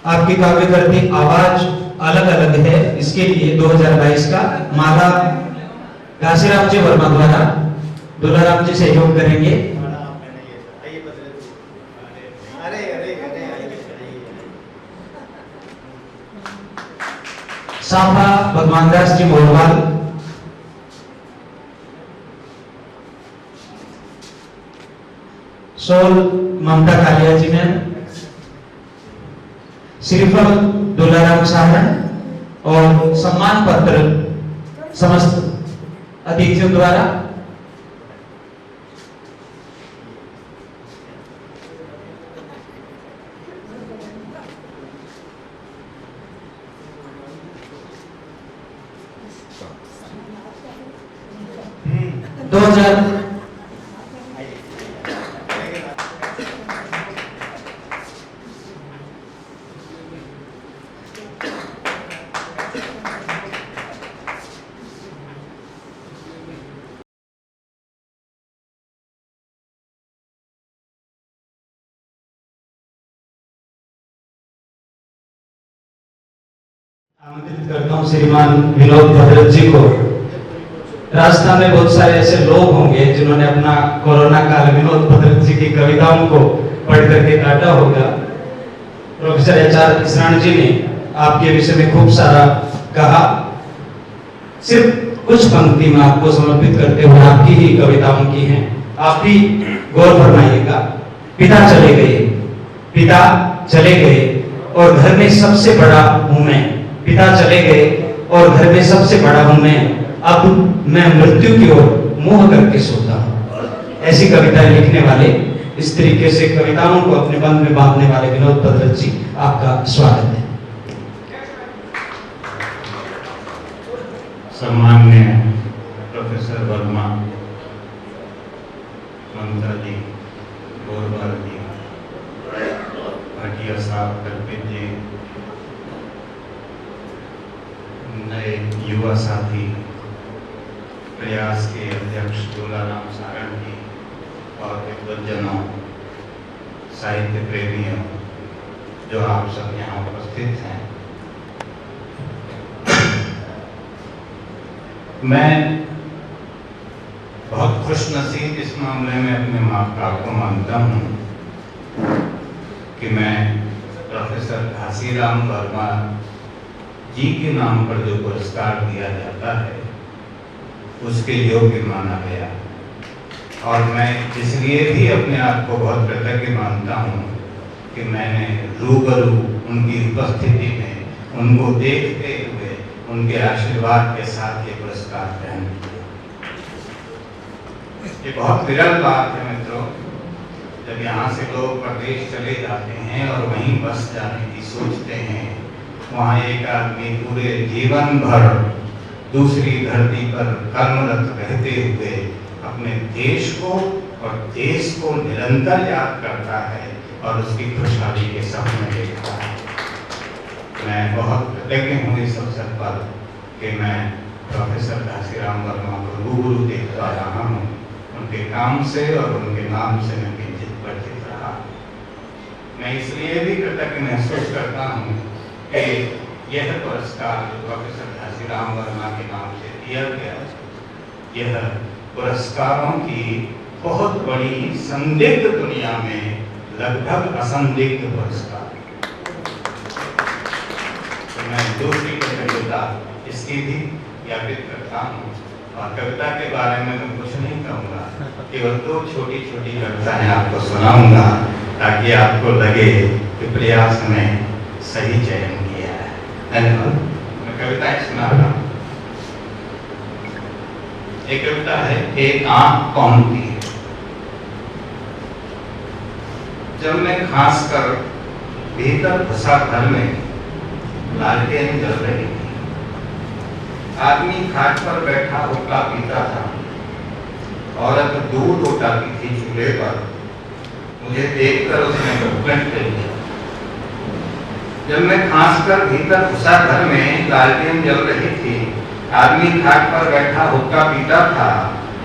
आपकी काव्य करती आवाज अलग अलग है, इसके लिए 2022 का माला घासीराम जी वर्मा द्वारा दुलाराम जी सहयोग करेंगे। साफा भगवान दास जी मोरवाल, सोल ममता कालिया जी मैम, श्रीफल दुलाराम साहन और सम्मान पत्र समस्त अतिथियों द्वारा। आमंत्रित करता हूं श्रीमान विनोद भद्रत जी को। राजस्थान में बहुत सारे ऐसे लोग होंगे जिन्होंने अपना कोरोना काल विनोद भद्रत जी की कविताओं को पढ़ करके काटा होगा। Professor HR. इसरानी जी ने आपके विषय में खूब सारा कहा। सिर्फ कुछ पंक्ति में आपको समर्पित करते हुए आपकी ही कविताओं की हैं, आप भी गौर फरमाइएगा। पिता चले गए और घर में सबसे बड़ा हूं मैं। पिता चले गए और घर में सबसे बड़ा हूं मैं, अब मैं मृत्यु की ओर मुंह करके सोता हूं। ऐसी कविताएं लिखने वाले, इस तरीके से कविताओं को अपने बंध में बांधने वाले विनोद भद्रत जी, आपका स्वागत है। सम्मान्य प्रोफेसर वर्मा, ममता जी, गोरवाल जी, भाटिया साहब, कल्पित जी, नए युवा साथी, प्रयास के अध्यक्ष दुलाराम सारण जी और विद्वज्जनों, साहित्य प्रेमियों जो आप सब यहाँ उपस्थित हैं, मैं बहुत खुशनसीब इस मामले में अपने माँ बाप को मानता हूँ कि मैं प्रोफेसर घासीराम वर्मा जी के नाम पर जो पुरस्कार दिया जाता है उसके योग्य माना गया। और मैं इसलिए भी अपने आप को बहुत कृतज्ञ मानता हूँ कि मैंने रूबरू उनकी उपस्थिति में उनको देखते हुए उनके आशीर्वाद के साथ ये पुरस्कार ग्रहण किया। ये बहुत विरल बात है मित्रों, जब यहाँ से लोग प्रदेश चले जाते हैं और वहीं बस जाने की सोचते हैं, वहाँ एक आदमी पूरे जीवन भर दूसरी धरती पर कर्मरत रहते हुए अपने देश को और देश को निरंतर याद करता है और उसकी खुशहाली के सपने देखता है। मैं बहुत कृतज्ञ हूँ इस अवसर पर कि मैं प्रोफेसर घासीराम वर्मा को रूबरू देख पा रहा हूँ। उनके काम से और उनके नाम से मैं किंचित परिचित रहा। मैं इसलिए भी कृतज्ञ महसूस करता हूँ कि यह पुरस्कार प्रोफेसर घासीराम वर्मा के नाम से दिया गया, यह पुरस्कारों की बहुत बड़ी संदिग्ध दुनिया में लगभग असंदिग्ध पुरस्कार। तो मैं दूसरी कृतज्ञता इसकी भी ज्ञापित करता हूँ। और कविता के बारे में मैं कुछ नहीं कहूँगा, केवल दो छोटी छोटी कविताएं आपको सुनाऊंगा ताकि आपको लगे कि प्रयास में सही चयन किया है। धन्यवाद। मैं कविताएं सुना रहा हूँ। एक कविता है, एक आंख कौन थी। जब मैं खास कर भीतर घुसा घर में, लालटेन जल रही थी। आदमी खाट पर बैठा हुक्का पीता था, औरत दूध उठाती थी चूल्हे पर। मुझे देखकर उसने घुटन कर दिया। जब मैं खांसकर भीतर घुसा घर में, लालटेन जल रही थी। आदमी खाट पर बैठा हुक्का पीता था,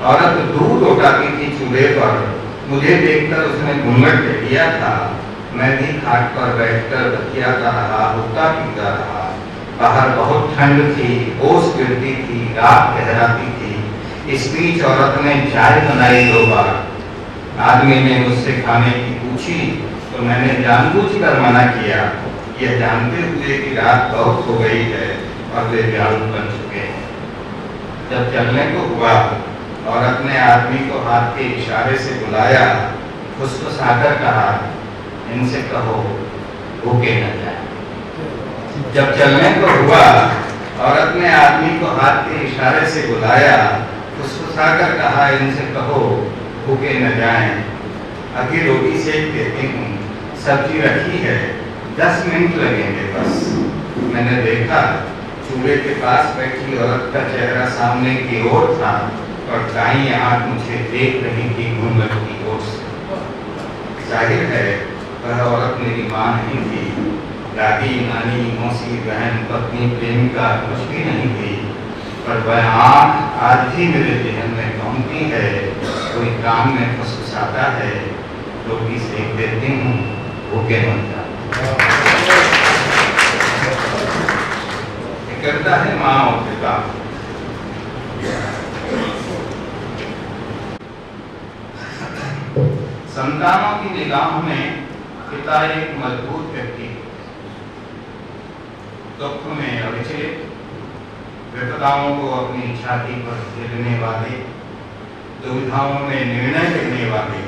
औरत दूध उठाती थी चूल्हे पर। मुझे देखकर उसने घूंघट ले लिया था। मैं भी खाट पर बैठकर बतियाता रहा, हुक्का पीता रहा। बाहर बहुत ठंड थी, ओस गिरती थी, रात गहराती थी। इस बीच औरत ने चाय बनाई 2 बार। आदमी ने मुझसे खाने की पूछी तो मैंने जानबूझकर मना किया, यह जानते हुए कि रात बहुत हो गई है और वे व्याकुल बन चुके हैं। जब चलने को हुआ, औरत ने आदमी को हाथ के इशारे से बुलाया, फुसफुसाकर कहा, इनसे कहो भूखे न जाए। जब चलने को हुआ, औरत ने आदमी को हाथ के इशारे से बुलाया, फुसफुसाकर कहा, इनसे कहो भूखे न जाएं। अभी रोटी सेक देती हूँ, सब्जी रखी है, 10 मिनट लगेंगे बस। मैंने देखा चूल्हे के पास बैठी औरत का चेहरा सामने की ओर था और दाईं आंख मुझे देख रही थी घूंघट की ओर से। जाहिर है वह औरत मेरी माँ नहीं थी, दादी, नानी, मौसी, बहन, पत्नी, प्रेमिका कुछ भी नहीं थी, पर वह आंख आज भी मेरे जहन में घूमती है। कोई काम में फुसफुसाता है, रोटी सेक देती हूँ, भूखे मत जाओ। करता है माँ और पिता। संतानों की निगाह में पिता एक मजबूत व्यक्ति, दुख में अविचलित, विपदाओं को अपनी छाती पर झेलने वाले, दुविधाओं में निर्णय लेने वाले,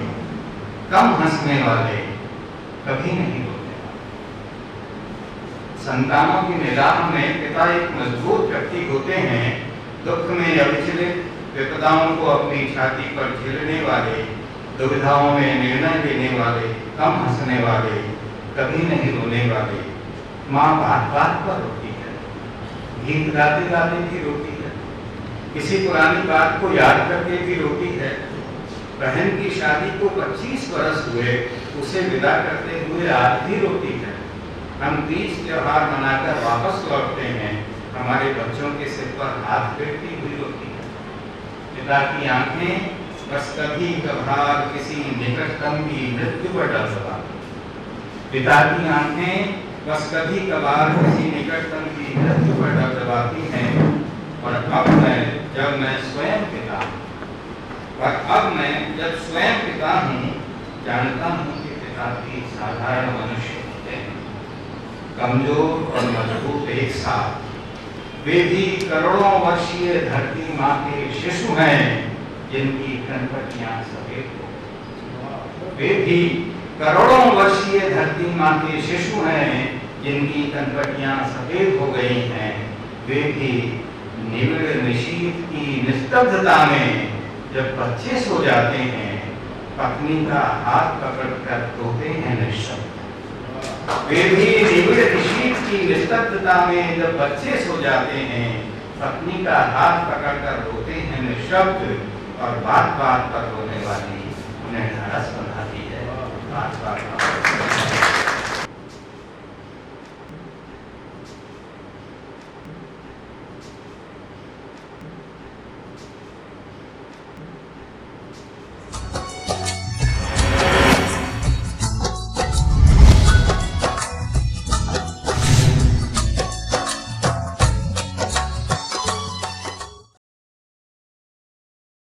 कम हंसने वाले, कभी नहीं रोते। संतानों की निगाह में पिता एक मजबूत व्यक्ति होते हैं, दुख में अविचलित, विपदाओं को अपनी छाती पर झेलने वाले, दुविधाओं में निर्णय लेने वाले, कम हंसने वाले, कभी नहीं रोने वाले। माँ बात बात पर रोती है, गीत गाते गाते भी रोती है, किसी पुरानी बात को याद करके भी रोती है। बहन की शादी को 25 वर्ष हुए, उसे विदा करते हुए आज भी रोती है। हम तीज त्योहार मनाकर वापस लौटते हैं, हमारे बच्चों के सिर पर हाथ फेरती हुई रोती है। पिता की आंखें बस कभी कभार किसी निकटतम की मृत्यु पर डगमगाती। पिता की आंखें बस कभी कभार किसी निकटतम की मृत्यु पर डगमगाती हैं। और अब जब मैं स्वयं पिता हूँ, जानता हूँ कि पिता भी साधारण मनुष्य होते हैं, कमजोर और मजबूत एक साथ। वे भी करोड़ों वर्षीय धरती माँ के शिशु हैं, जिनकी कनपटियां सफेद हो। वे भी करोड़ों वर्षीय धरती माँ के शिशु हैं, जिनकी कनपटियां सफेद हो गई हैं। वे भी निविड़ निशीथ की निस्तब्धता में जब बच्चे सो जाते हैं, पत्नी का हाथ पकड़कर रोते हैं निःशब्द। वे भी निविड़ निशीथ की निस्तब्धता में जब बच्चे सो जाते हैं, पत्नी का हाथ पकड़कर रोते हैं निःशब्द। और बात बात पर रोने वाली उन्हें ढाढ़स बंधाती है, बात बात पर